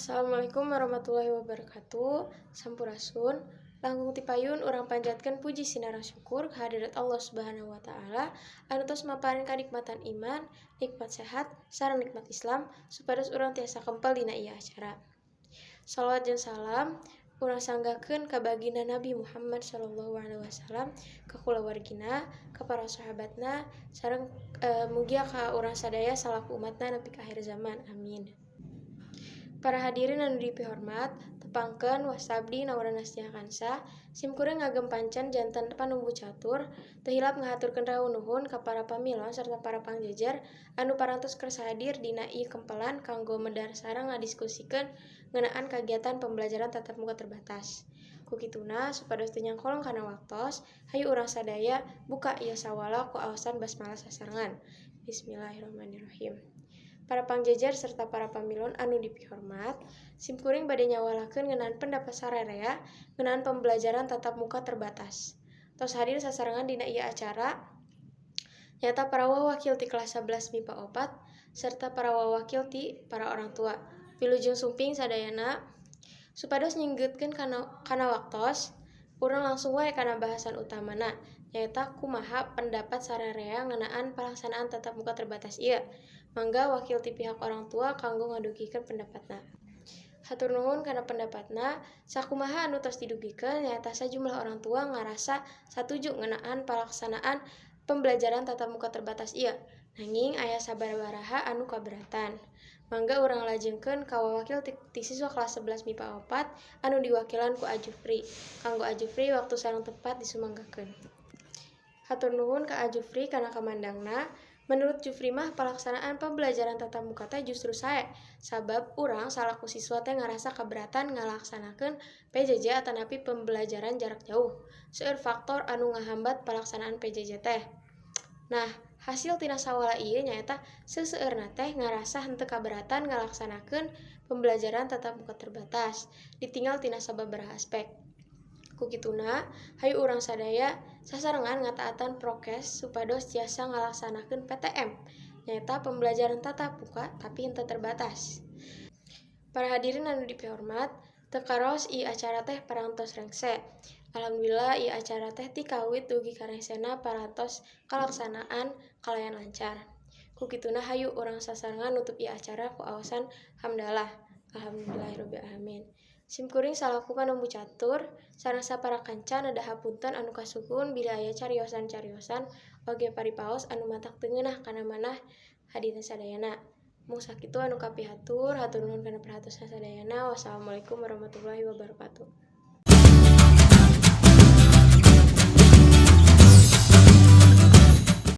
Assalamualaikum warahmatullahi wabarakatuh. Sampurasun. Langkung ti payun urang panjatkeun puji sinareng syukur kehadirat Allah Subhanahu wa taala anu tos maparin kanikmatan iman, nikmat sehat, sareng nikmat Islam supados urang tiasa kempel dina ieu acara. Shalawat jeung salam urang sanggakeun ka baginda Nabi Muhammad sallallahu alaihi wasallam, ka kulawargina, ka para sahabatna, sareng mugia ka urang sadaya salaku umatna nepi ka akhir zaman. Amin. Para hadirin anu dipihormat, tepangkeun wasabdi nawarana satia kansa, simkuring ngagem pancen janten panumbu catur, teu hilap ngahaturkeun rawuh nuhun ka para pamilon sarta para pangjejer anu parantos kersa hadir dina ieu kempelan kanggo medar sareng ngadiskusikeun ngeunaan kagiatan pembelajaran tatap muka terbatas. Kukituna supados teu nyangkolong kana waktos, hayu urang sadaya buka ieu sawala ku aosan basmalah sasarengan. Bismillahirrahmanirrahim. Para pangjejer serta para pamilon anu dipihormat, simkuring bade nyawalakeun ngeunaan pendapat sararea ngeunaan pembelajaran tatap muka terbatas. Tos hadir sasarengan dina ieu acara nyata para wawakil ti kelas 11 MIPA 4 serta para wawakil ti para orang tua. Wilujeng sumping sadayana supados nyinggeutkeun kana waktos, urang langsung wae kana bahasan utamana, nyaeta kumaha pendapat sararea ngeunaan pelaksanaan tatap muka terbatas ieu. Mangga wakil ti pihak orang tua kanggo ngadugikeun pendapatna. Hatur nuhun kana pendapatna, sakumaha anu tos didugikeun nyaeta sajumlah orang tua ngarasa satuju ngeunaan pelaksanaan pembelajaran tatap muka terbatas ieu. Nanging aya sababaraha anu kaberatan. Mangga urang lajengkeun ka wawakil ti siswa kelas 11 MIPA 4 anu diwakilan ku Ajufri. Kanggo Ajufri waktu sareng tempat disumanggakeun. Hatur nuhun ka Ajufri kana kamandangna. Menurut Jufri mah pelaksanaan pembelajaran tatap muka teh justru sae, sabab urang salaku siswa teh ngarasa kaberatan ngalaksanakeun PJJ atanapi pembelajaran jarak jauh. Seueur faktor anu ngahambat pelaksanaan PJJ teh. Nah, hasil tina sawala ieu nyaeta seseueurna teh ngarasa henteu kaberatan ngalaksanakeun pembelajaran tatap muka terbatas, ditinggal tina sababaraha aspek. Kukituna, hayu urang sadaya sasarengan ngataatan prokes supados tiasa ngalaksanakeun PTM, nyaeta pembelajaran tatap muka tapi henteu terbatas. Para hadirin anu dipihormat, teu karos ieu acara teh parantos rengse. Alhamdulillah ieu acara teh ti kawit dugi karengsena parantos kalaksanaan kalayan lancar. Kukituna hayu urang sasarengan nutup ieu acara ku aosan hamdalah. Alhamdulillahirabbil alamin. Simkuring salaku panumbu catur sareng sapara kanca nada hapunten anu kasuhun bila aya cariosan-cariosan oge paripaos anu matak teu ngeunah kana manah hadirin sadayana. Mung sakitu anu kapihatur, hatur nuhun kana perhatian sadayana. Wassalamualaikum warahmatullahi wabarakatuh.